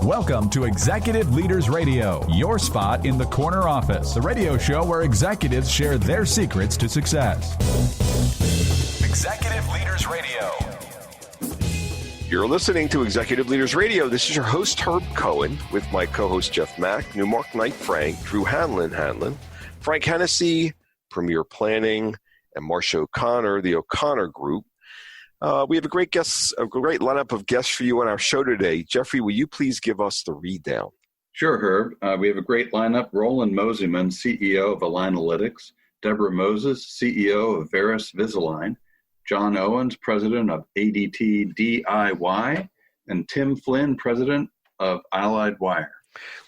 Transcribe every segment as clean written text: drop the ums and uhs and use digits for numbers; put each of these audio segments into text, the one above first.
Welcome to Executive Leaders Radio, your spot in the corner office, the radio show where executives share their secrets to success. Executive Leaders Radio. You're listening to Executive Leaders Radio. This is your host, Herb Cohen, with my co-host, Jeff Mack, Newmark Knight Frank, Drew Hanlon, Frank Hennessy, Premier Planning, and Marcia O'Connor, the O'Connor Group. We have a great lineup of guests for you on our show today. Jeffrey, will you please give us the read down? Sure, Herb. We have a great lineup. Roland Mosimann, CEO of AlignAlytics. Deborah Moses, CEO of VerisVisalign. John Owens, president of ADT DIY. And Tim Flynn, president of Allied Wire.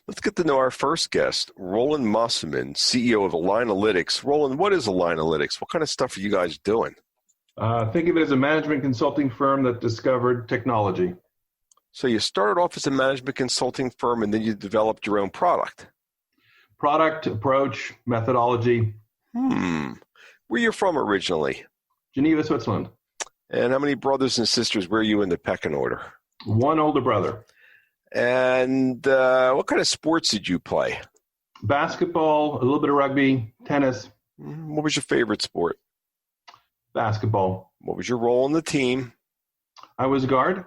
Let's get to know our first guest, Roland Mosimann, CEO of AlignAlytics. Roland, what is AlignAlytics? What kind of stuff are you guys doing? Think of it as a management consulting firm that discovered technology. So you started off as a management consulting firm and then you developed your own product. Product, approach, methodology. Where are you from originally? Geneva, Switzerland. And how many brothers and sisters were you in the pecking order? One older brother. And what kind of sports did you play? Basketball, a little bit of rugby, tennis. What was your favorite sport? Basketball. What was your role on the team? I was a guard.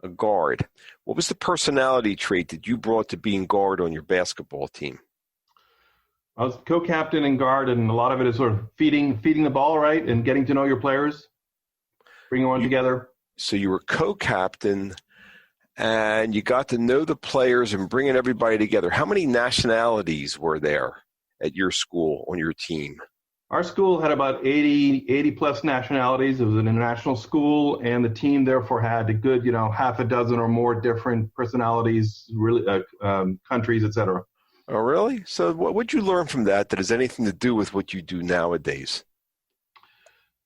A guard. What was the personality trait that you brought to being guard on your basketball team? I was co-captain and guard, and a lot of it is sort of feeding the ball, right, and getting to know your players, bringing one together. So you were co-captain, and you got to know the players and bringing everybody together. How many nationalities were there at your school on your team? Our school had about 80 plus nationalities. It was an international school, and the team therefore had a good, half a dozen or more different personalities, really, countries, etc. Oh, really? So what would you learn from that has anything to do with what you do nowadays?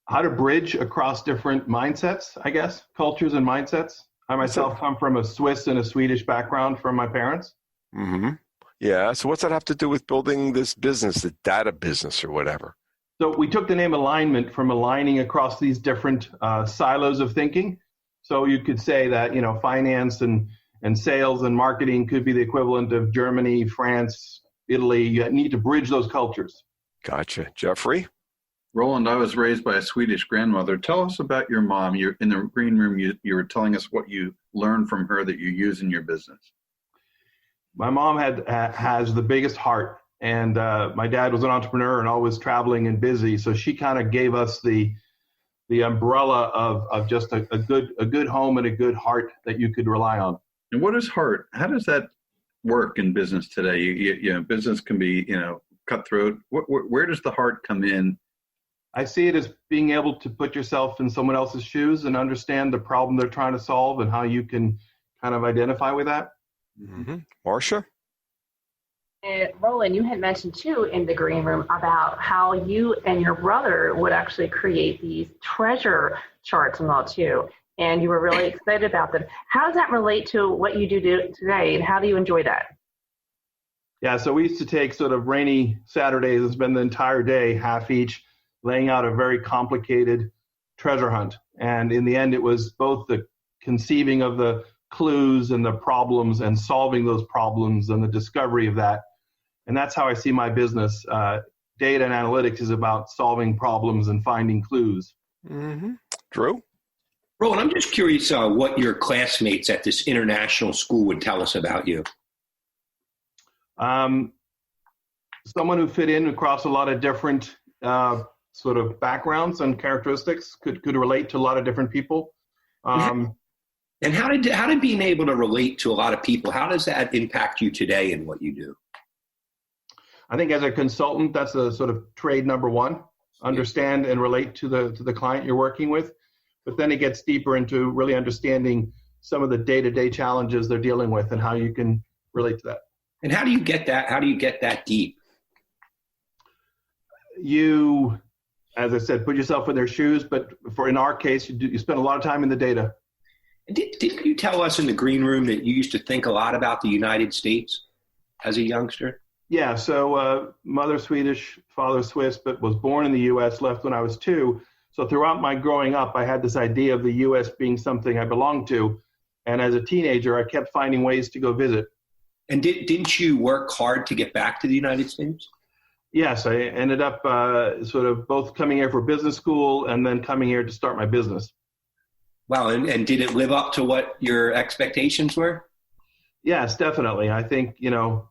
How to bridge across different mindsets, I guess, cultures and mindsets. I myself come from a Swiss and a Swedish background from my parents. Mm-hmm. Yeah. So what's that have to do with building this business, the data business or whatever? So we took the name alignment from aligning across these different silos of thinking. So you could say that, finance and sales and marketing could be the equivalent of Germany, France, Italy. You need to bridge those cultures. Gotcha. Jeffrey? Roland, I was raised by a Swedish grandmother. Tell us about your mom. You're in the green room. You were telling us what you learned from her that you use in your business. My mom has the biggest heart. And my dad was an entrepreneur and always traveling and busy. So she kind of gave us the umbrella of just a good home and a good heart that you could rely on. And what is heart? How does that work in business today? Business can be, cutthroat. Where does the heart come in? I see it as being able to put yourself in someone else's shoes and understand the problem they're trying to solve and how you can kind of identify with that. Mm-hmm. Marcia? Roland, you had mentioned too in the green room about how you and your brother would actually create these treasure charts and all too, and you were really excited about them. How does that relate to what you do today, and how do you enjoy that? Yeah, so we used to take sort of rainy Saturdays and spend the entire day, half each, laying out a very complicated treasure hunt. And in the end, it was both the conceiving of the clues and the problems and solving those problems and the discovery of that. And that's how I see my business. Data and analytics is about solving problems and finding clues. Mm-hmm. Drew? Roland, I'm just curious what your classmates at this international school would tell us about you. Someone who fit in across a lot of different sort of backgrounds and characteristics, could relate to a lot of different people. And how did being able to relate to a lot of people, how does that impact you today in what you do? I think as a consultant, that's a sort of trade number one. Understand and relate to the client you're working with. But then it gets deeper into really understanding some of the day-to-day challenges they're dealing with and how you can relate to that. And how do you get that? How do you get that deep? You, as I said, put yourself in their shoes. But in our case, you spend a lot of time in the data. Didn't you tell us in the green room that you used to think a lot about the United States as a youngster? Yeah, so mother Swedish, father Swiss, but was born in the U.S., left when I was 2. So throughout my growing up, I had this idea of the U.S. being something I belonged to. And as a teenager, I kept finding ways to go visit. And didn't you work hard to get back to the United States? Yes, I ended up sort of both coming here for business school and then coming here to start my business. Wow, and did it live up to what your expectations were? Yes, definitely. I think,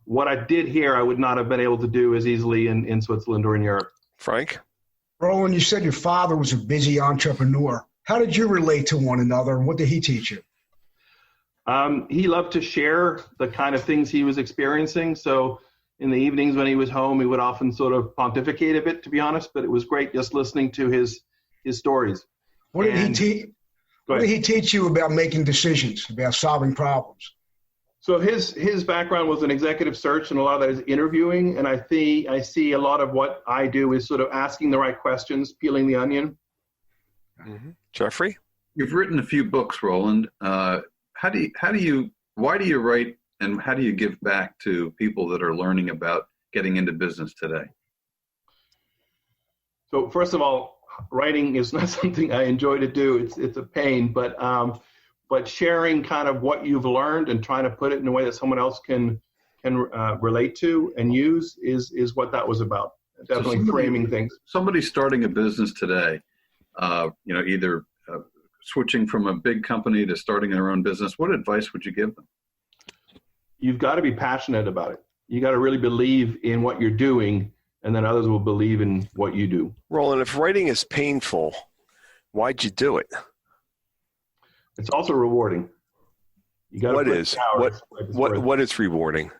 what I did here, I would not have been able to do as easily in Switzerland or in Europe. Frank? Roland, you said your father was a busy entrepreneur. How did you relate to one another, and what did he teach you? He loved to share the kind of things he was experiencing. So in the evenings when he was home, he would often sort of pontificate a bit, to be honest, but it was great just listening to his stories. What did he teach you about making decisions, about solving problems? So his background was in executive search, and a lot of that is interviewing. And I see a lot of what I do is sort of asking the right questions, peeling the onion. Mm-hmm. Jeffrey? You've written a few books, Roland. Why do you write, and how do you give back to people that are learning about getting into business today? So first of all, writing is not something I enjoy to do. It's a pain, but sharing kind of what you've learned and trying to put it in a way that someone else can relate to and use is what that was about. Definitely framing things. Somebody starting a business today, either switching from a big company to starting their own business, what advice would you give them? You've got to be passionate about it. You got to really believe in what you're doing, and then others will believe in what you do. Roland, if writing is painful, why'd you do it? It's also rewarding. You got to what is rewarding?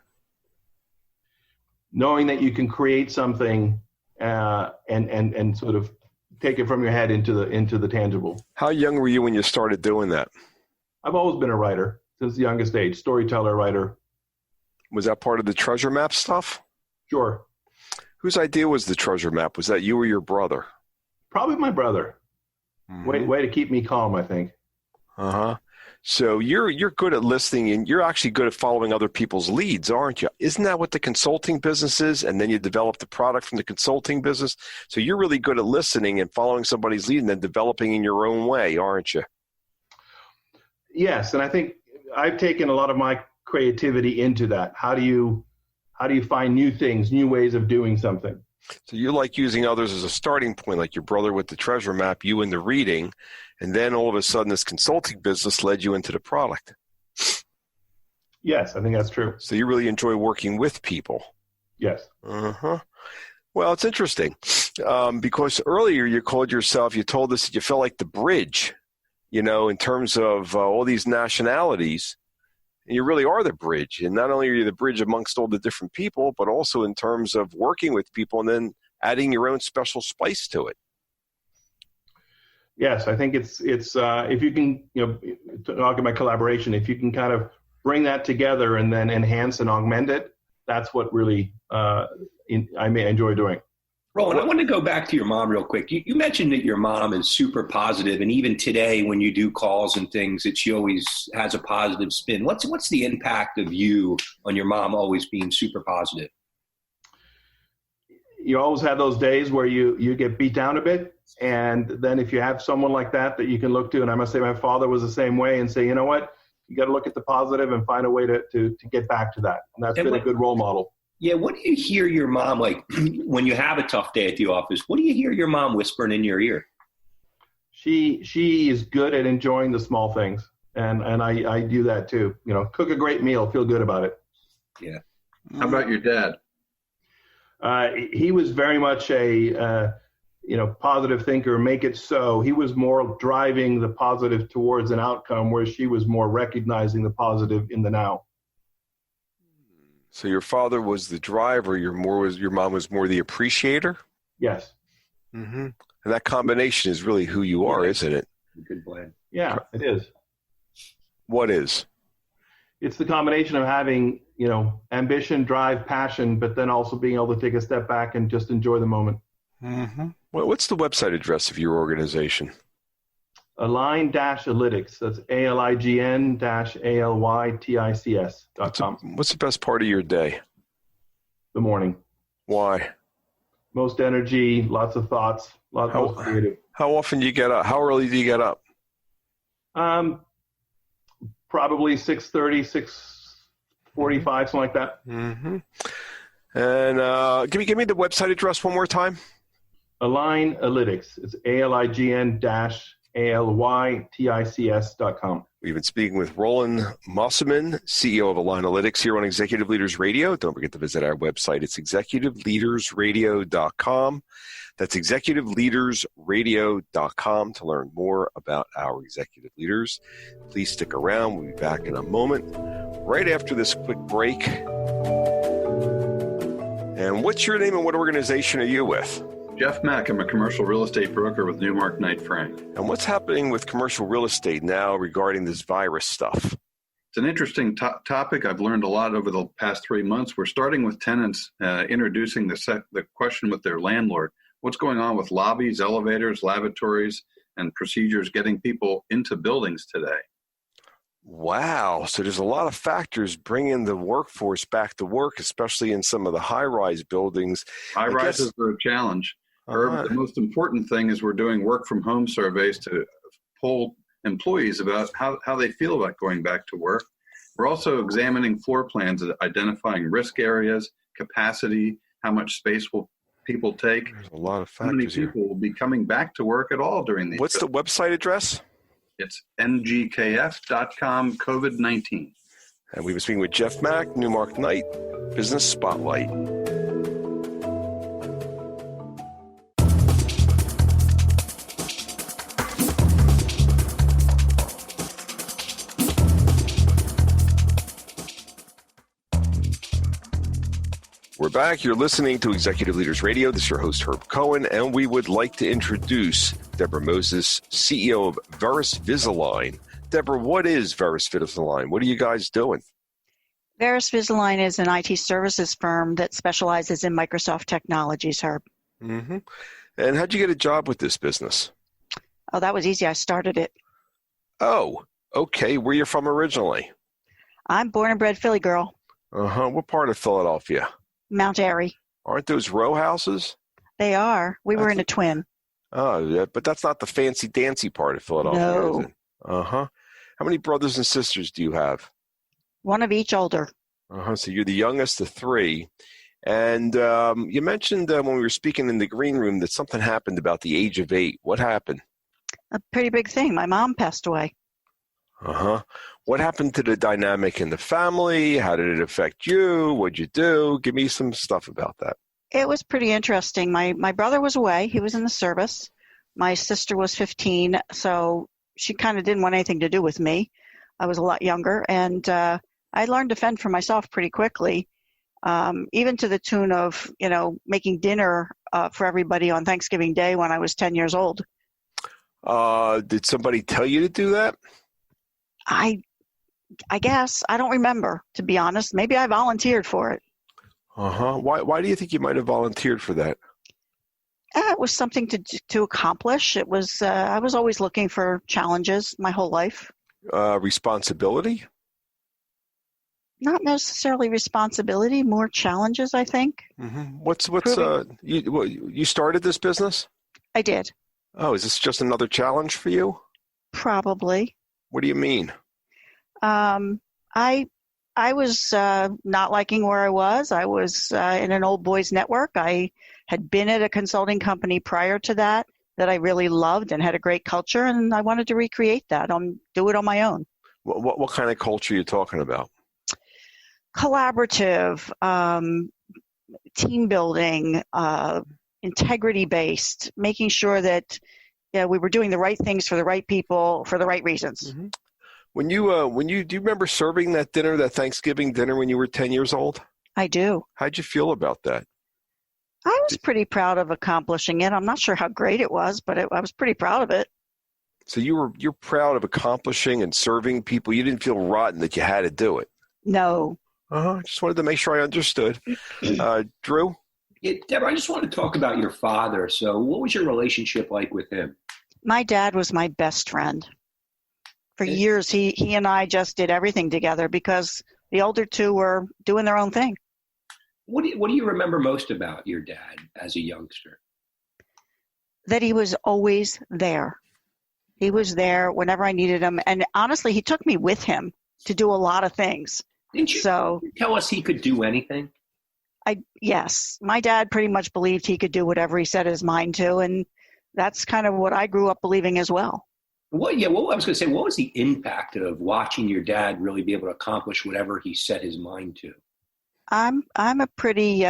Knowing that you can create something and sort of take it from your head into the tangible. How young were you when you started doing that? I've always been a writer since the youngest age, storyteller, writer. Was that part of the treasure map stuff? Sure. Whose idea was the treasure map? Was that you or your brother? Probably my brother. Mm-hmm. Way to keep me calm, I think. Uh-huh. So you're good at listening, and you're actually good at following other people's leads, aren't you? Isn't that what the consulting business is? And then you develop the product from the consulting business. So you're really good at listening and following somebody's lead and then developing in your own way, aren't you? Yes, and I think I've taken a lot of my creativity into that. How do you find new things, new ways of doing something? So you like using others as a starting point, like your brother with the treasure map, you in the reading, and then all of a sudden this consulting business led you into the product. Yes, I think that's true. So you really enjoy working with people. Yes. Uh-huh. Well, it's interesting because earlier you told us that you felt like the bridge, in terms of all these nationalities. And you really are the bridge. And not only are you the bridge amongst all the different people, but also in terms of working with people and then adding your own special spice to it. Yes, I think it's if you can, talk about collaboration, if you can kind of bring that together and then enhance and augment it, that's what really I may enjoy doing. Roland, I want to go back to your mom real quick. You mentioned that your mom is super positive, and even today when you do calls and things, that she always has a positive spin. What's the impact of you on your mom always being super positive? You always have those days where you get beat down a bit, and then if you have someone like that you can look to, and I must say my father was the same way, and say, you know what, you got to look at the positive and find a way to get back to that. And that's been a good role model. Yeah, what do you hear your mom, like when you have a tough day at the office, what do you hear your mom whispering in your ear? She is good at enjoying the small things, and I do that too. Cook a great meal, feel good about it. Yeah. How about your dad? He was very much a positive thinker, make it so. He was more driving the positive towards an outcome, where she was more recognizing the positive in the now. So your father was the driver, your mom was more the appreciator? Yes. Mm-hmm. And that combination is really who you are, isn't it? Good plan. Yeah, it is. What is? It's the combination of having, ambition, drive, passion, but then also being able to take a step back and just enjoy the moment. Mm-hmm. Well, what's the website address of your organization? AlignAlytics. That's AlignAlytics.com. What's the best part of your day? The morning. Why? Most energy, lots of thoughts, most creative. How often do you get up? How early do you get up? Probably 6:30, 6:45, something like that. Mm-hmm. And give me the website address one more time. AlignAlytics. It's ALIGN-ALYTICS.com. We've been speaking with Roland Mosimann, CEO of AlignAlytics, here on Executive Leaders Radio. Don't forget to visit our website. It's executiveleadersradio.com. That's executiveleadersradio.com to learn more about our executive leaders. Please stick around. We'll be back in a moment, right after this quick break. And what's your name and what organization are you with? Jeff Mack. I'm a commercial real estate broker with Newmark Knight Frank. And what's happening with commercial real estate now regarding this virus stuff? It's an interesting topic. I've learned a lot over the past 3 months. We're starting with tenants introducing the question with their landlord. What's going on with lobbies, elevators, lavatories, and procedures getting people into buildings today? Wow. So there's a lot of factors bringing the workforce back to work, especially in some of the high-rise buildings. High-rises are a challenge. The most important thing is we're doing work-from-home surveys to poll employees about how they feel about going back to work. We're also examining floor plans, identifying risk areas, capacity, how much space will people take. There's a lot of factors. How many people will be coming back to work at all during these? What's the website address? It's ngkf.com COVID-19. And we've been speaking with Jeff Mack, Newmark Knight, Business Spotlight. We're back. You're listening to Executive Leaders Radio. This is your host, Herb Cohen, and we would like to introduce Deborah Moses, CEO of VerisVisalign. Deborah, what is VerisVisalign? What are you guys doing? VerisVisalign is an IT services firm that specializes in Microsoft technologies, Herb. Mm-hmm. And how'd you get a job with this business? Oh, that was easy. I started it. Oh, okay. Where you from originally? I'm born and bred Philly girl. Uh-huh. What part of Philadelphia? Mount Airy. Aren't those row houses? They are. We were in a twin. Oh, yeah, but that's not the fancy-dancy part of Philadelphia, No. is it? Uh-huh. How many brothers and sisters do you have? One of each older. Uh-huh. So you're the youngest of three. And you mentioned when we were speaking in the green room that something happened about the age of 8. What happened? A pretty big thing. My mom passed away. Uh-huh. What happened to the dynamic in the family? How did it affect you? What'd you do? Give me some stuff about that. It was pretty interesting. My brother was away. He was in the service. My sister was 15, so she kind of didn't want anything to do with me. I was a lot younger, and I learned to fend for myself pretty quickly, even to the tune of, making dinner for everybody on Thanksgiving Day when I was 10 years old. Did somebody tell you to do that? I guess. I don't remember, to be honest. Maybe I volunteered for it. Uh-huh. Why do you think you might have volunteered for that? It was something to accomplish. It was. I was always looking for challenges my whole life. Responsibility? Not necessarily responsibility, more challenges, I think. Mm-hmm. You started this business? I did. Oh, is this just another challenge for you? Probably. What do you mean? I was not liking where I was. I was in an old boys network. I had been at a consulting company prior to that I really loved and had a great culture, and I wanted to recreate that, do it on my own. What kind of culture are you talking about? Collaborative, team building, integrity-based, making sure that we were doing the right things for the right people for the right reasons. Mm-hmm. Do you remember serving that Thanksgiving dinner when you were 10 years old? I do. How'd you feel about that? I was pretty proud of accomplishing it. I'm not sure how great it was, but I was pretty proud of it. So you're proud of accomplishing and serving people. You didn't feel rotten that you had to do it. No. Just wanted to make sure I understood. Drew? Yeah, Deborah, I just want to talk about your father. So what was your relationship like with him? My dad was my best friend. For years, he and I just did everything together because the older two were doing their own thing. What do you remember most about your dad as a youngster? That he was always there. He was there whenever I needed him. And honestly, he took me with him to do a lot of things. Didn't you tell us he could do anything? Yes. My dad pretty much believed he could do whatever he set his mind to, and that's kind of what I grew up believing as well. What I was going to say, what was the impact of watching your dad really be able to accomplish whatever he set his mind to? I'm a pretty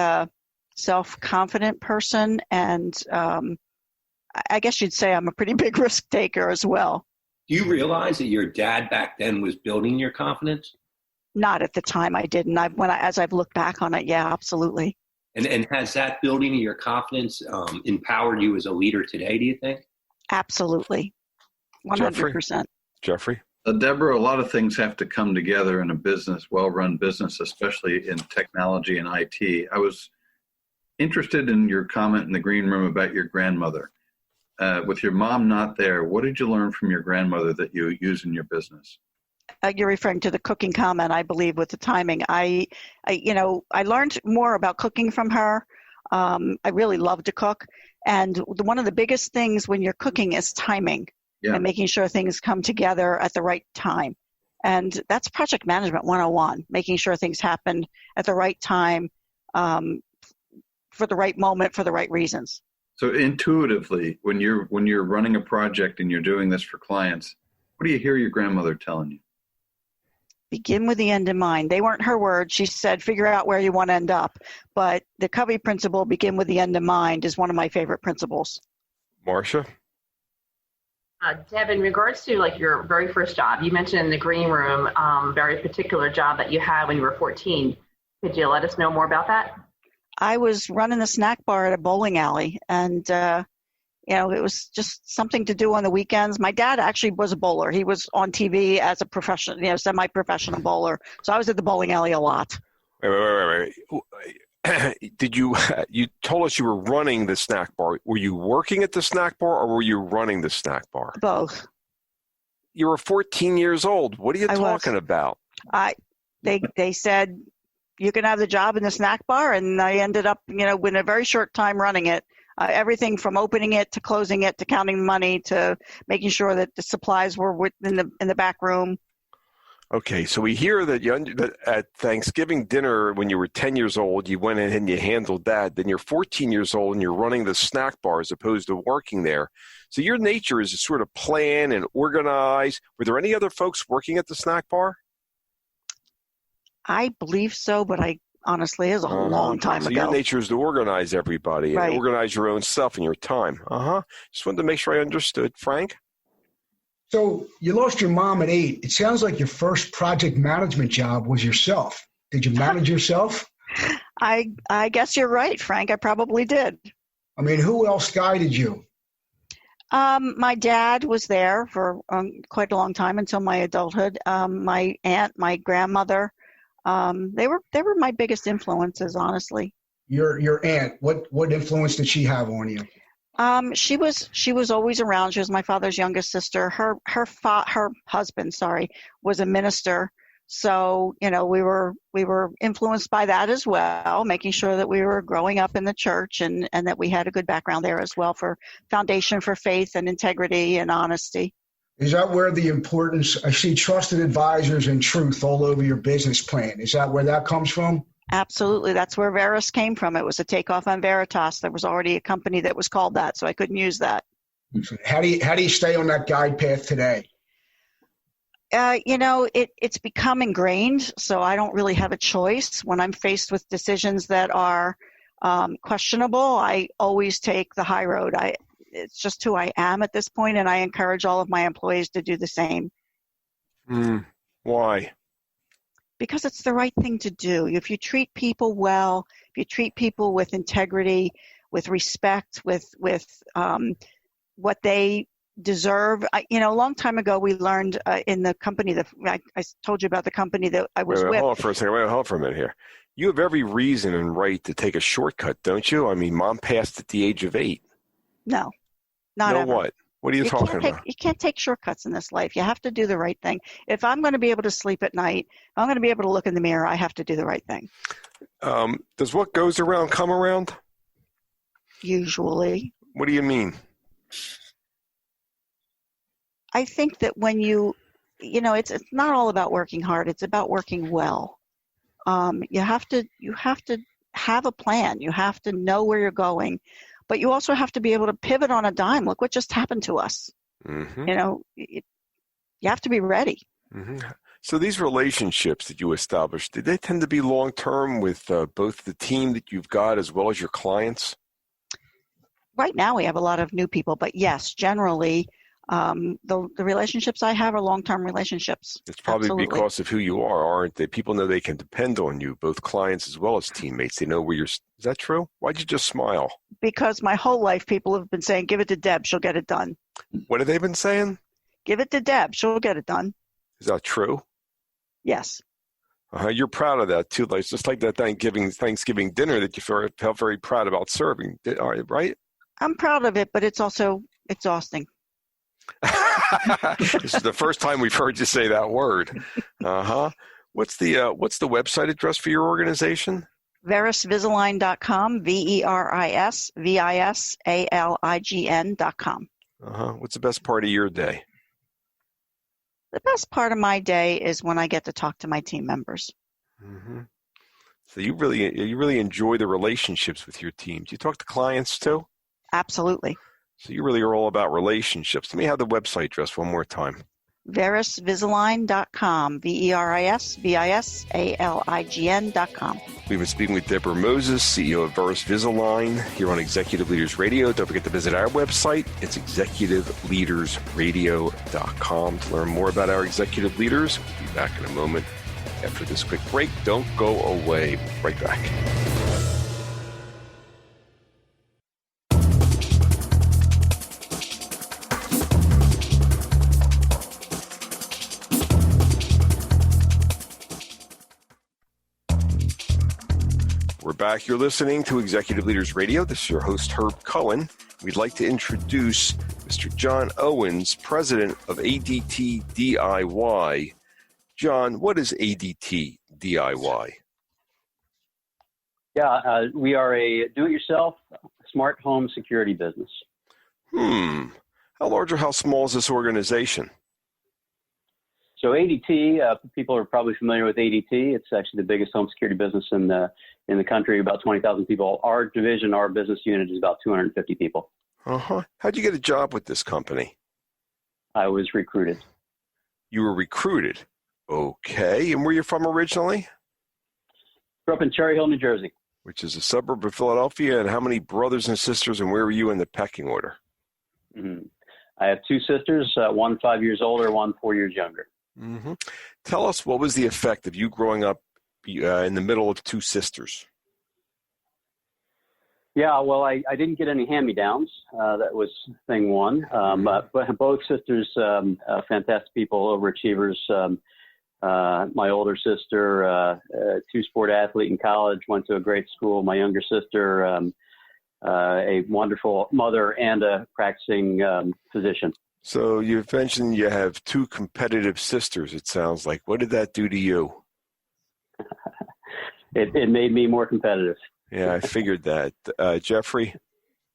self-confident person, and I guess you'd say I'm a pretty big risk taker as well. Do you realize that your dad back then was building your confidence? Not at the time, I didn't. As I've looked back on it, yeah, absolutely. And has that building of your confidence empowered you as a leader today, do you think? Absolutely. 100%. Jeffrey? Deborah, a lot of things have to come together in a business, well-run business, especially in technology and IT. I was interested in your comment in the green room about your grandmother. With your mom not there, what did you learn from your grandmother that you use in your business? You're referring to the cooking comment, I believe, with the timing. I learned more about cooking from her. I really love to cook. And one of the biggest things when you're cooking is timing and making sure things come together at the right time. And that's project management 101, making sure things happen at the right time, for the right moment, for the right reasons. So intuitively, when you're running a project and you're doing this for clients, what do you hear your grandmother telling you? Begin with the end in mind. They weren't her words. She said, figure out where you want to end up. But the Covey principle, begin with the end in mind, is one of my favorite principles. Marcia? Deb, in regards to like your very first job, you mentioned in the green room, very particular job that you had when you were 14. Could you let us know more about that? I was running the snack bar at a bowling alley, and it was just something to do on the weekends. My dad actually was a bowler. He was on TV as a professional, semi-professional bowler. So I was at the bowling alley a lot. Wait. Did you told us you were running the snack bar. Were you working at the snack bar or were you running the snack bar? Both. You were 14 years old. What are you talking about? They said you can have the job in the snack bar, and I ended up, in a very short time running it. Everything from opening it to closing it to counting the money to making sure that the supplies were in the back room. Okay, so we hear that at Thanksgiving dinner when you were 10 years old, you went in and you handled that. Then you're 14 years old and you're running the snack bar as opposed to working there. So your nature is to sort of plan and organize. Were there any other folks working at the snack bar? I believe so, but honestly, it was a long time ago. So your nature is to organize everybody and organize your own stuff and your time. Just wanted to make sure I understood. Frank? So you lost your mom at 8. It sounds like your first project management job was yourself. Did you manage yourself? I guess you're right, Frank. I probably did. I mean, who else guided you? My dad was there for quite a long time until my adulthood. My aunt, my grandmother, they were my biggest influences, honestly. Your aunt, what influence did she have on you? She was always around. She was my father's youngest sister. Her husband, was a minister. So, we were influenced by that as well, making sure that we were growing up in the church and that we had a good background there as well for foundation for faith and integrity and honesty. Is that where the importance, I see trusted advisors and truth all over your business plan. Is that where that comes from? Absolutely. That's where Veris came from. It was a takeoff on Veritas. There was already a company that was called that, so I couldn't use that. How do you stay on that guide path today? It's become ingrained, so I don't really have a choice. When I'm faced with decisions that are questionable, I always take the high road. It's just who I am at this point, and I encourage all of my employees to do the same. Why? Because it's the right thing to do. If you treat people well, if you treat people with integrity, with respect, with what they deserve. A long time ago, we learned in the company that I told you about, the company that I was with. Hold on for a second. Hold on for a minute here. You have every reason and right to take a shortcut, don't you? I mean, Mom passed at the age of 8. No, not ever. What? What are you talking about? You can't take shortcuts in this life. You have to do the right thing. If I'm going to be able to sleep at night, if I'm going to be able to look in the mirror, I have to do the right thing. Does what goes around come around? Usually. What do you mean? I think that when you it's not all about working hard. It's about working well. You have to have a plan. You have to know where you're going, but you also have to be able to pivot on a dime. Look what just happened to us. Mm-hmm. You have to be ready. Mm-hmm. So these relationships that you established, did they tend to be long-term with both the team that you've got as well as your clients? Right now we have a lot of new people, but yes, generally the relationships I have are long-term relationships. It's probably Absolutely. because of who you are, aren't they? People know they can depend on you, both clients as well as teammates. They know where you're. Is that true? Why'd you just smile? Because my whole life people have been saying, give it to Deb, she'll get it done. What have they been saying? Give it to Deb, she'll get it done. Is that true? Yes. You're proud of that too. Like, just like that Thanksgiving dinner that you felt very proud about serving, right? I'm proud of it, but it's also exhausting. This is the first time we've heard you say that word. What's the website address for your organization? VerisVisalign.com, VerisVisalign.com. What's the best part of your day? The best part of my day is when I get to talk to my team members. Mm-hmm. So you really enjoy the relationships with your teams. You talk to clients too? Absolutely. So you really are all about relationships. Let me have the website address one more time. VerisVisalign.com, VerisVisalign.com. We've been speaking with Deborah Moses, CEO of VerisVisalign, here on Executive Leaders Radio. Don't forget to visit our website. It's executiveleadersradio.com to learn more about our executive leaders. We'll be back in a moment after this quick break. Don't go away. We'll be right back. We're back. You're listening to Executive Leaders Radio. This is your host, Herb Cohen. We'd like to introduce Mr. John Owens, president of ADT DIY. John, what is ADT DIY? Yeah, we are a do-it-yourself smart home security business. How large or how small is this organization? So ADT, people are probably familiar with ADT. It's actually the biggest home security business in the country, about 20,000 people. Our division, our business unit is about 250 people. How'd you get a job with this company? I was recruited. You were recruited. Okay. And where are you from originally? Grew up in Cherry Hill, New Jersey. Which is a suburb of Philadelphia. And how many brothers and sisters, and where were you in the pecking order? Mm-hmm. I have two sisters, one 5 years older, one 4 years younger. Mm-hmm. Tell us, what was the effect of you growing up in the middle of two sisters? Yeah, well, I didn't get any hand-me-downs. That was thing one. But both sisters, fantastic people, overachievers. My older sister, two-sport athlete in college, went to a great school. My younger sister, a wonderful mother and a practicing physician. So you've mentioned you have two competitive sisters, it sounds like. What did that do to you? It made me more competitive. Yeah, I figured that. Jeffrey?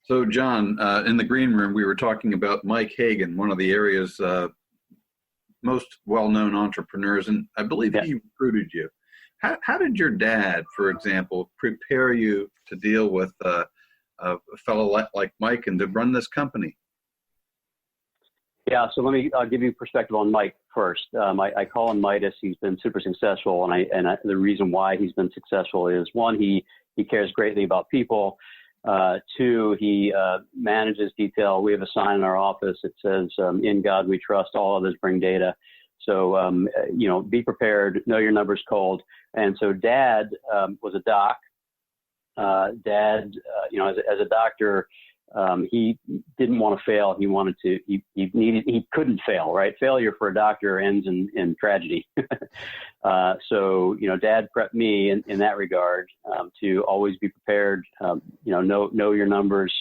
So, John, in the green room, we were talking about Mike Hagan, one of the area's most well-known entrepreneurs, and I believe he recruited you. How did your dad, for example, prepare you to deal with a fellow like Mike and to run this company? Yeah, so I'll give you perspective on Mike first. I call him Midas. He's been super successful, and the reason why he's been successful is, one, he cares greatly about people. Two, he manages detail. We have a sign in our office that says, "In God we trust, all others bring data." So, be prepared, know your numbers cold. And so Dad was a doc. Dad, as a doctor, he didn't want to fail. He wanted to, he couldn't fail, right? Failure for a doctor ends in tragedy. So, Dad prepped me in that regard, to always be prepared, know your numbers,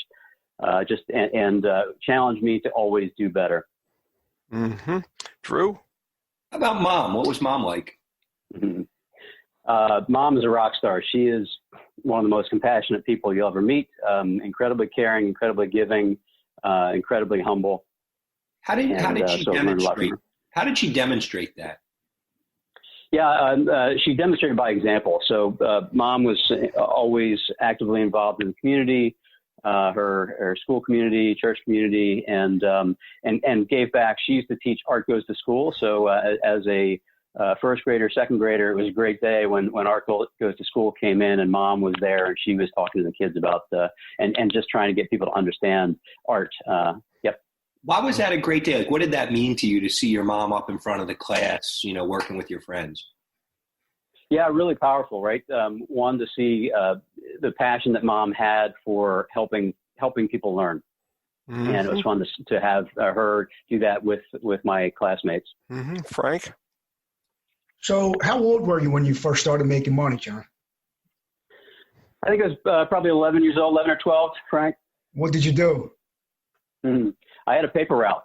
and challenge me to always do better. Mm-hmm. Drew? How about Mom? What was Mom like? Mm-hmm. Mom is a rock star. She is one of the most compassionate people you'll ever meet. Incredibly caring, incredibly giving, incredibly humble. How did she How did she demonstrate that? Yeah, she demonstrated by example. So Mom was always actively involved in the community, her school community, church community, and gave back. She used to teach Art Goes to School. So as a first grader, second grader, it was a great day when Art Goes to School came in and Mom was there and she was talking to the kids about and just trying to get people to understand art. Yep. Why was that a great day? Like, what did that mean to you to see your mom up in front of the class, working with your friends? Yeah, really powerful, right? One, to see the passion that Mom had for helping people learn. Mm-hmm. And it was fun to have her do that with my classmates. Mm-hmm. Frank? So how old were you when you first started making money, John? I think it was probably 11 years old, 11 or 12, Frank. What did you do? Mm-hmm. I had a paper route.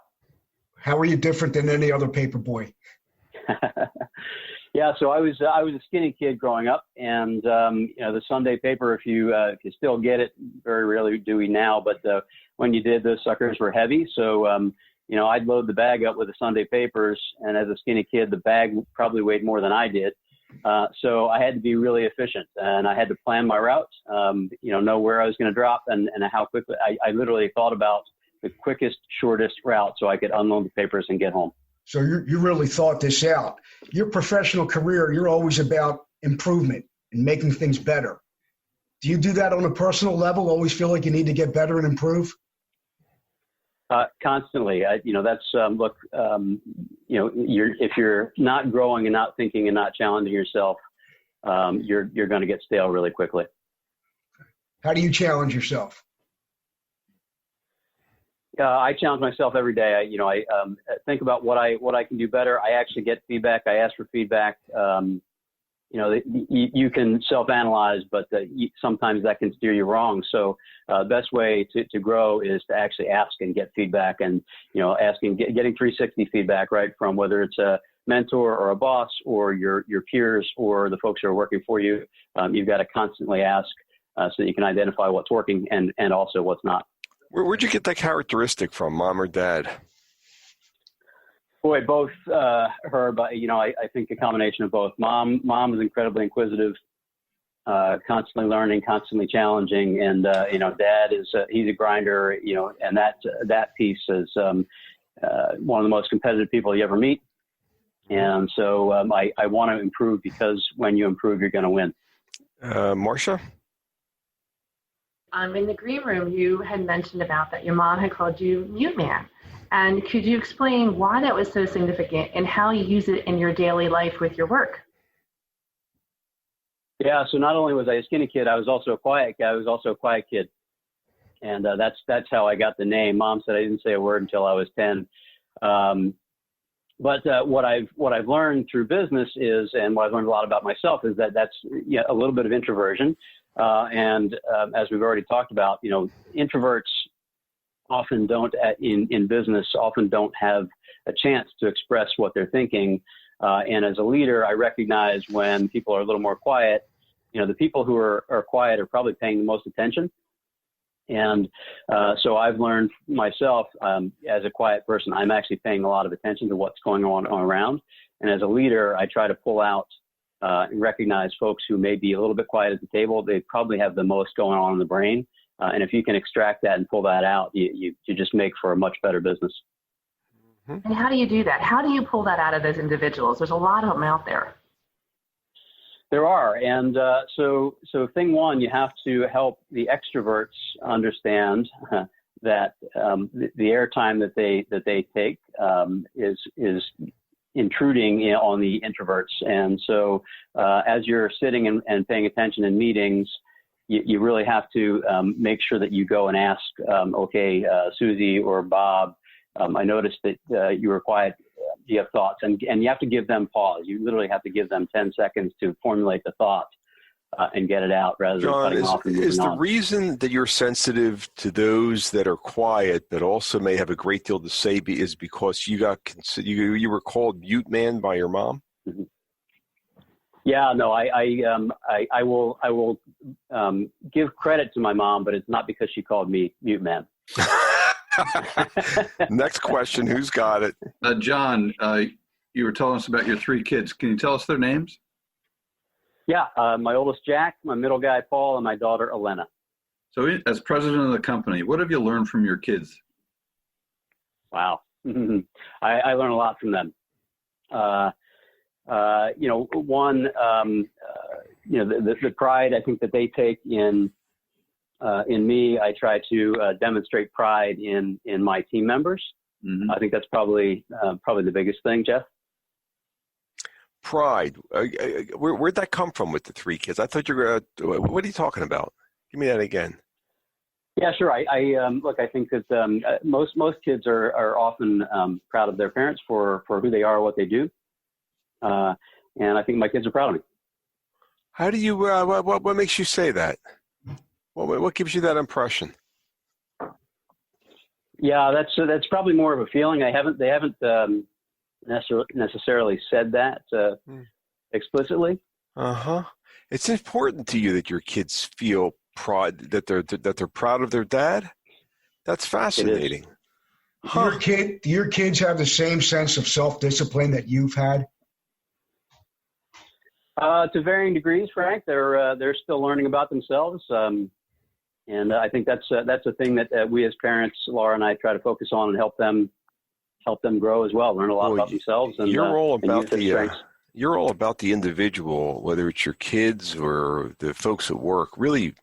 How were you different than any other paper boy? Yeah, so I was a skinny kid growing up, and the Sunday paper, if you still get it, very rarely do we now, but when you did, those suckers were heavy. So I'd load the bag up with the Sunday papers, and as a skinny kid, the bag probably weighed more than I did. So I had to be really efficient, and I had to plan my routes, know where I was going to drop and how quickly. I literally thought about the quickest, shortest route so I could unload the papers and get home. So you really thought this out. Your professional career, you're always about improvement and making things better. Do you do that on a personal level? Always feel like you need to get better and improve? Constantly. That's look. If you're not growing and not thinking and not challenging yourself, you're going to get stale really quickly. How do you challenge yourself? I challenge myself every day. I think about what I can do better. I actually get feedback. I ask for feedback. You can self-analyze, but sometimes that can steer you wrong. So the best way to grow is to actually ask and get feedback, and getting 360 feedback, right, from whether it's a mentor or a boss or your peers or the folks who are working for you. You've got to constantly ask so that you can identify what's working and also what's not. Where'd you get that characteristic from, Mom or Dad? Boy, both her, but I think a combination of both. Mom is incredibly inquisitive, constantly learning, constantly challenging, and Dad is he's a grinder, and that piece is one of the most competitive people you ever meet, and so I want to improve because when you improve, you're going to win. Marcia? In the green room, you had mentioned about that your mom had called you Mute Man. And could you explain why that was so significant and how you use it in your daily life with your work? Yeah, so not only was I a skinny kid, I was also a quiet guy. I was also a quiet kid. And that's how I got the name. Mom said I didn't say a word until I was 10. But what I've learned through business is, and what I've learned a lot about myself, is that's a little bit of introversion. And as we've already talked about, introverts often don't in business often don't have a chance to express what they're thinking. And as a leader, I recognize when people are a little more quiet, the people who are quiet are probably paying the most attention. And so I've learned myself as a quiet person, I'm actually paying a lot of attention to what's going on around. And as a leader, I try to pull out and recognize folks who may be a little bit quiet at the table. They probably have the most going on in the brain. And if you can extract that and pull that out, you just make for a much better business. And how do you do that? How do you pull that out of those individuals? There's a lot of them out there. There are. And so thing one, you have to help the extroverts understand that the airtime that they take is intruding on the introverts. And so as you're sitting and paying attention in meetings, you really have to make sure that you go and ask, Susie or Bob, I noticed that you were quiet. Do you have thoughts? And you have to give them pause. You literally have to give them 10 seconds to formulate the thought and get it out rather than cutting off and moving on. Is the reason that you're sensitive to those that are quiet but also may have a great deal to say is because you were called Mute Man by your mom? Mm-hmm. Yeah, no, I will give credit to my mom, but it's not because she called me Mute Man. Next question. Who's got it? John, you were telling us about your 3 kids. Can you tell us their names? Yeah, my oldest Jack, my middle guy Paul, and my daughter Elena. So as president of the company, what have you learned from your kids? Wow. I learn a lot from them. One, the pride I think that they take in me, I try to demonstrate pride in my team members. Mm-hmm. I think that's probably the biggest thing, Jeff. Pride. Where'd that come from with the 3 kids? I thought you were. What are you talking about? Give me that again. Yeah, sure. I think that most kids are often proud of their parents for who they are, what they do, and I think my kids are proud of me. How do you? What makes you say that? What gives you that impression? Yeah, that's probably more of a feeling. They haven't necessarily said that explicitly. It's important to you that your kids feel pride, that they're proud of their dad. That's fascinating. Do your kids have the same sense of self-discipline that you've had? To varying degrees, Frank. They're still learning about themselves, and I think that's a thing that we as parents, Laura and I, try to focus on and help them grow as well. Learn a lot about themselves. And you're all about the individual, whether it's your kids or the folks at work. Really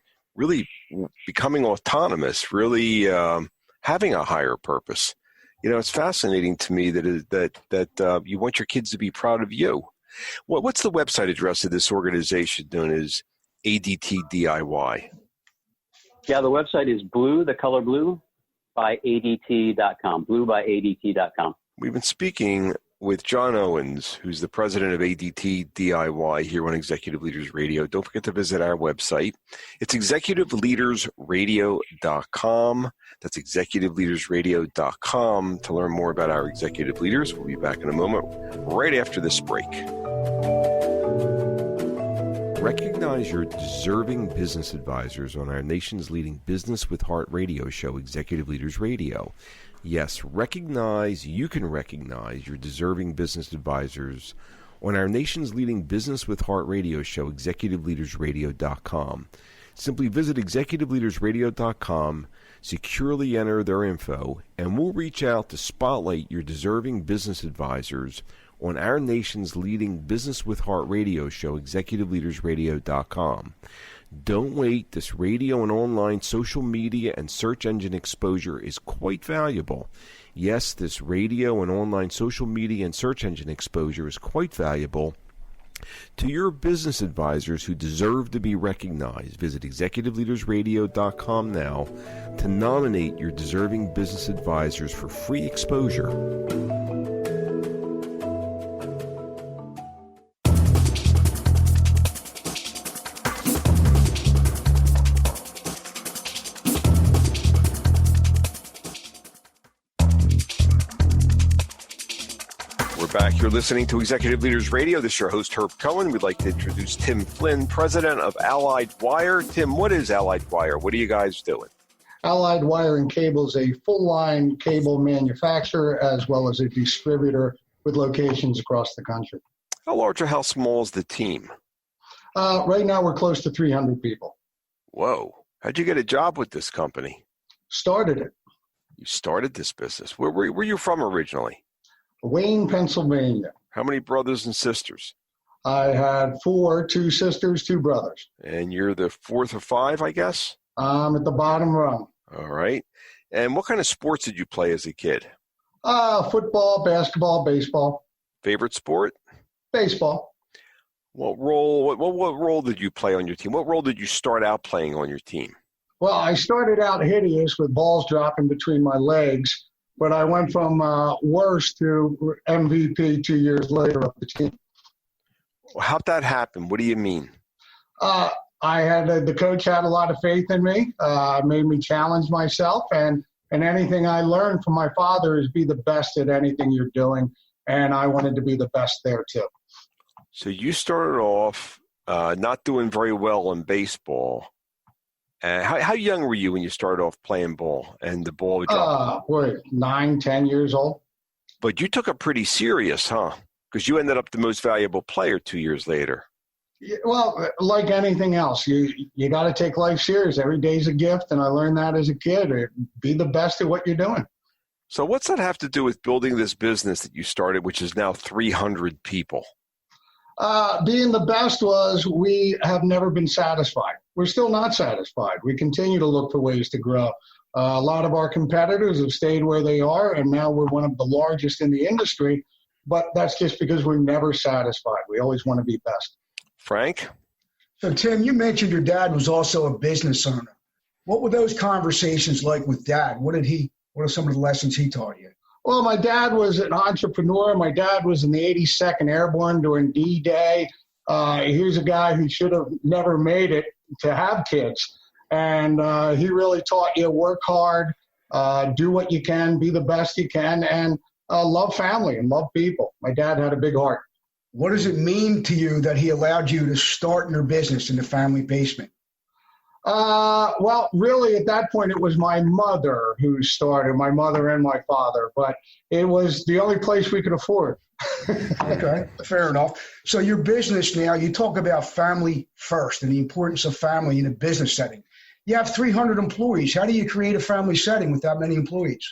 becoming autonomous. Really having a higher purpose. It's fascinating to me that you want your kids to be proud of you. What's the website address of this organization known as ADT DIY? Yeah, the website is blue, the color blue, by ADT.com, blueByADT.com. We've been speaking with John Owens, who's the president of ADT DIY here on Executive Leaders Radio. Don't forget to visit our website. It's executiveleadersradio.com. That's executiveleadersradio.com to learn more about our executive leaders. We'll be back in a moment, right after this break. Recognize your deserving business advisors on our nation's leading Business with Heart radio show, Executive Leaders Radio. Yes, you can recognize your deserving business advisors on our nation's leading Business with Heart radio show, executiveleadersradio.com. Simply visit executiveleadersradio.com, securely enter their info, and we'll reach out to spotlight your deserving business advisors on our nation's leading Business with Heart radio show, executiveleadersradio.com. Don't wait. This radio and online social media and search engine exposure is quite valuable. Yes, this radio and online social media and search engine exposure is quite valuable to your business advisors who deserve to be recognized. Visit executiveleadersradio.com now to nominate your deserving business advisors for free exposure. Back. You're listening to Executive Leaders Radio. This is your host, Herb Cohen. We'd like to introduce Tim Flynn, president of Allied Wire. Tim, what is Allied Wire? What are you guys doing? Allied Wire and Cable is a full-line cable manufacturer as well as a distributor with locations across the country. How large or how small is the team? Right now, we're close to 300 people. Whoa. How'd you get a job with this company? Started it. You started this business. Where were you from originally? Wayne, Pennsylvania. How many brothers and sisters? I had 4, 2 sisters, 2 brothers. And you're the 4th of 5, I guess? I'm at the bottom rung. All right. And what kind of sports did you play as a kid? Football, basketball, baseball. Favorite sport? Baseball. What role did you play on your team? What role did you start out playing on your team? Well, I started out hideous with balls dropping between my legs. But I went from worst to MVP 2 years later of the team. How'd that happen? What do you mean? The coach had a lot of faith in me, made me challenge myself, and anything I learned from my father is be the best at anything you're doing, and I wanted to be the best there too. So you started off not doing very well in baseball, How young were you when you started off playing ball and the ball would drop? 9, 10 years old. But you took it pretty serious, huh? Because you ended up the most valuable player 2 years later. Well, like anything else, you got to take life serious. Every day's a gift, and I learned that as a kid. Be the best at what you're doing. So what's that have to do with building this business that you started, which is now 300 people? Being the best was we have never been satisfied. We're still not satisfied. We continue to look for ways to grow. A lot of our competitors have stayed where they are, and now we're one of the largest in the industry, but that's just because we're never satisfied. We always want to be best. Frank? So, Tim, you mentioned your dad was also a business owner. What were those conversations like with Dad? What are some of the lessons he taught you? Well, my dad was an entrepreneur. My dad was in the 82nd Airborne during D-Day. Here's a guy who should have never made it to have kids. And he really taught you work hard, do what you can, be the best you can, and love family and love people. My dad had a big heart. What does it mean to you that he allowed you to start your business in the family basement? Well, really, at that point, it was my mother who started, my mother and my father, but it was the only place we could afford. Okay, fair enough. So your business now, you talk about family first and the importance of family in a business setting. You have 300 employees. How do you create a family setting with that many employees?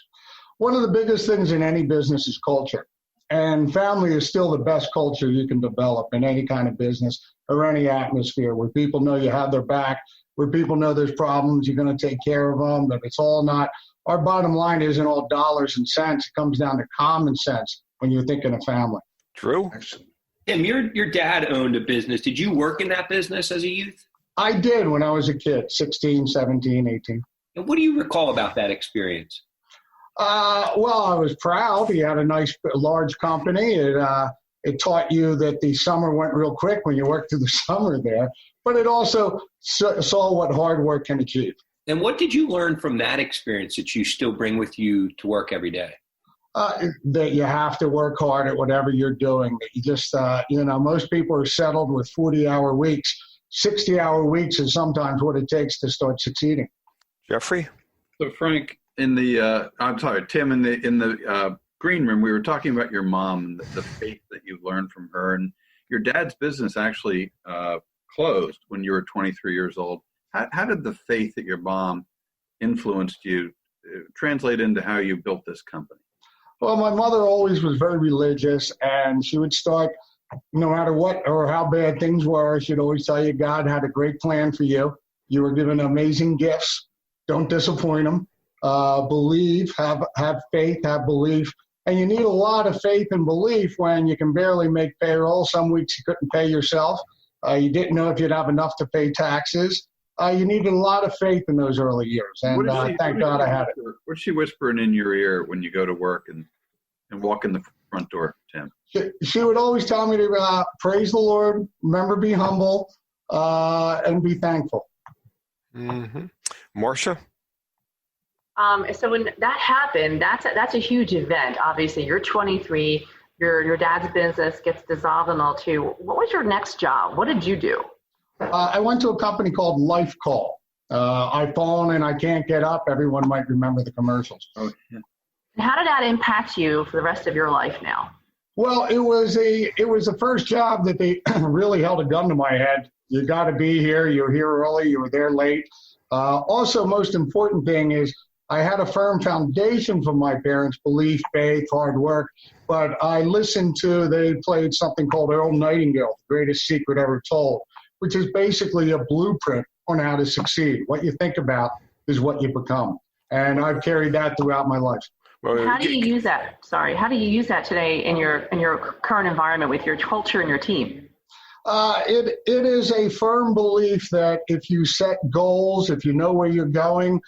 One of the biggest things in any business is culture. And family is still the best culture you can develop in any kind of business or any atmosphere where people know you have their back, where people know there's problems, you're going to take care of them, that it's all not, our bottom line isn't all dollars and cents. It comes down to common sense when you're thinking of family. True. Tim, your dad owned a business. Did you work in that business as a youth? I did when I was a kid, 16, 17, 18. And what do you recall about that experience? Well, I was proud. He had a nice, large company. It taught you that the summer went real quick when you worked through the summer there, but it also saw what hard work can achieve. And what did you learn from that experience that you still bring with you to work every day? That you have to work hard at whatever you're doing. That you just, most people are settled with 40-hour weeks. 60-hour weeks is sometimes what it takes to start succeeding. Jeffrey? So Frank, Tim, in the green room, we were talking about your mom and the faith that you learned from her. And your dad's business actually closed when you were 23 years old. How did the faith that your mom influenced you translate into how you built this company? Well, my mother always was very religious, and she would start, no matter what or how bad things were, she'd always tell you God had a great plan for you. You were given amazing gifts. Don't disappoint them. Believe, have faith, have belief. And you need a lot of faith and belief when you can barely make payroll. Some weeks you couldn't pay yourself. You didn't know if you'd have enough to pay taxes. You needed a lot of faith in those early years. And thank God I had it. What's she whispering in your ear when you go to work and walk in the front door, Tim? She would always tell me to praise the Lord, remember, be humble, and be thankful. Mm-hmm. Marcia? So when that happened, that's a huge event. Obviously, you're 23, your dad's business gets dissolved and all too. What was your next job? What did you do? I went to a company called Life Call. I phone and I can't get up. Everyone might remember the commercials. Oh, yeah. And how did that impact you for the rest of your life now? Well, it was the first job that they really held a gun to my head. You got to be here. You're here early. You were there late. Also, most important thing is I had a firm foundation from my parents, belief, faith, hard work. But I listened to, they played something called Earl Nightingale, The Greatest Secret Ever Told, which is basically a blueprint on how to succeed. What you think about is what you become. And I've carried that throughout my life. How do you use that? How do you use that today in your current environment with your culture and your team? It is a firm belief that if you set goals, if you know where you're going,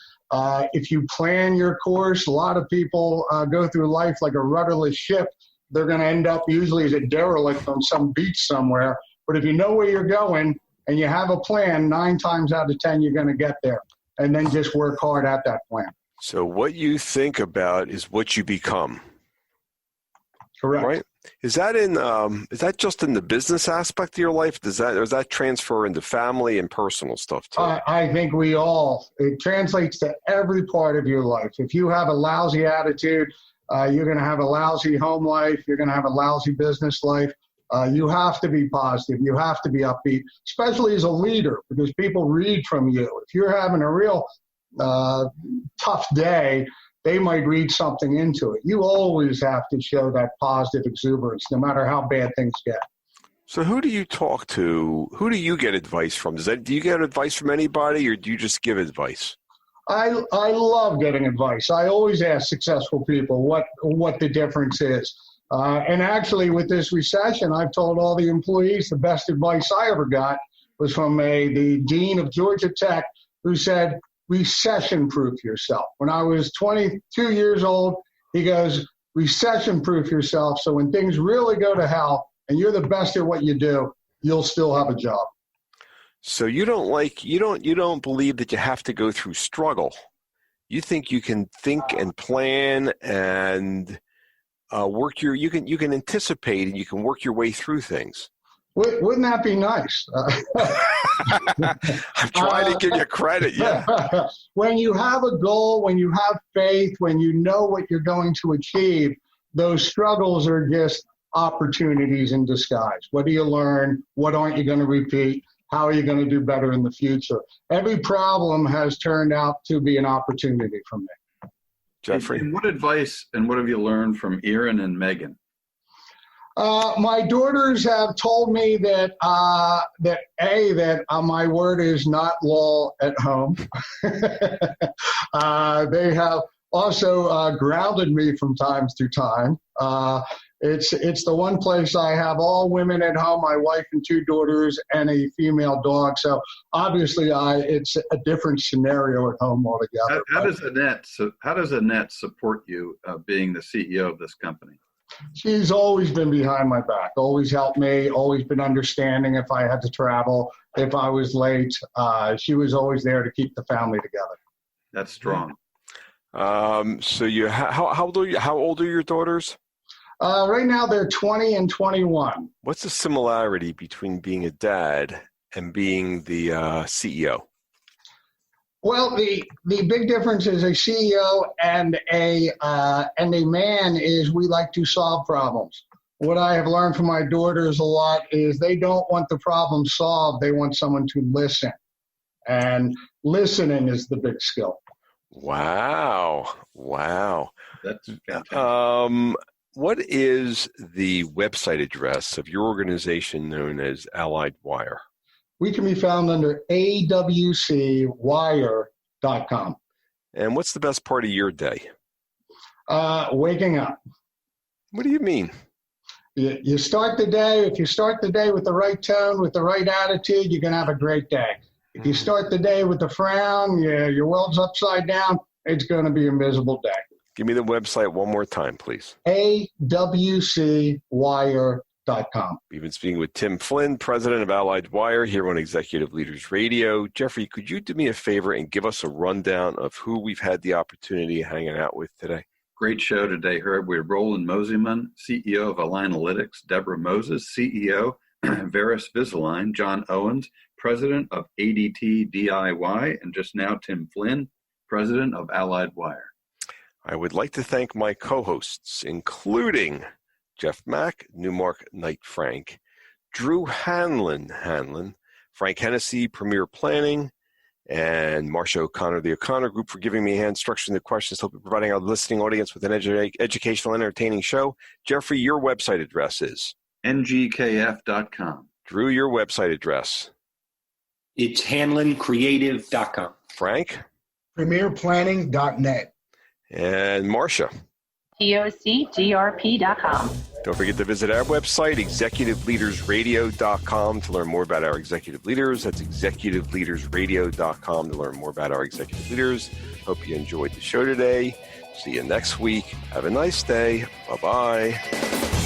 if you plan your course, a lot of people go through life like a rudderless ship. They're going to end up usually as a derelict on some beach somewhere. But if you know where you're going and you have a plan, 9 times out of 10, you're going to get there. And then just work hard at that plan. So what you think about is what you become. Correct. Right? Is that just in the business aspect of your life? Does that transfer into family and personal stuff too? I think it translates to every part of your life. If you have a lousy attitude, you're going to have a lousy home life. You're going to have a lousy business life. You have to be positive. You have to be upbeat, especially as a leader, because people read from you. If you're having a real tough day, they might read something into it. You always have to show that positive exuberance, no matter how bad things get. So who do you talk to? Who do you get advice from? Do you get advice from anybody, or do you just give advice? I love getting advice. I always ask successful people what the difference is. And actually, with this recession, I've told all the employees the best advice I ever got was from the dean of Georgia Tech, who said, recession-proof yourself. When I was 22 years old, he goes, recession-proof yourself, so when things really go to hell and you're the best at what you do, you'll still have a job. So you don't believe that you have to go through struggle. You think you can think and plan and you can anticipate and you can work your way through things. Wouldn't that be nice? I'm trying to give you credit. Yeah. When you have a goal, when you have faith, when you know what you're going to achieve, those struggles are just opportunities in disguise. What do you learn? What aren't you going to repeat? How are you going to do better in the future? Every problem has turned out to be an opportunity for me. Jeffrey? And what advice and what have you learned from Erin and Megan? My daughters have told me that my word is not law at home. They have also grounded me from time to time. It's the one place I have all women at home, my wife and 2 daughters and a female dog. So obviously it's a different scenario at home altogether. How does Annette support you being the CEO of this company? She's always been behind my back, always helped me, always been understanding if I had to travel, if I was late. She was always there to keep the family together. That's strong. So how old are your daughters? Right now they're 20 and 21. What's the similarity between being a dad and being the CEO? Well, the big difference is a CEO and a man is we like to solve problems. What I have learned from my daughters a lot is they don't want the problem solved. They want someone to listen. And listening is the big skill. Wow. That's fantastic. What is the website address of your organization known as Allied Wire? We can be found under awcwire.com. And what's the best part of your day? Waking up. What do you mean? You start the day, if you start the day with the right tone, with the right attitude, you're going to have a great day. If you start the day with a frown, your world's upside down, it's going to be a miserable day. Give me the website one more time, please. awcwire.com. We've been speaking with Tim Flynn, president of Allied Wire, here on Executive Leaders Radio. Jeffrey, could you do me a favor and give us a rundown of who we've had the opportunity of hanging out with today? Great show today, Herb. We have Roland Mosimann, CEO of AlignAlytics, Deborah Moses, CEO, VerisVisalign, John Owens, president of ADT DIY, and just now Tim Flynn, president of Allied Wire. I would like to thank my co-hosts, including Jeff Mack, Newmark Knight Frank, Drew Hanlon, Frank Hennessy, Premier Planning, and Marcia O'Connor, the O'Connor Group, for giving me a hand structuring the questions, hopefully providing our listening audience with an educational, entertaining show. Jeffrey, your website address is? ngkf.com. Drew, your website address? It's hanloncreative.com. Frank? PremierPlanning.net. And Marcia? TOCGRP.com. Don't forget to visit our website, executiveleadersradio.com, to learn more about our executive leaders. That's executiveleadersradio.com to learn more about our executive leaders. Hope you enjoyed the show today. See you next week. Have a nice day. Bye-bye.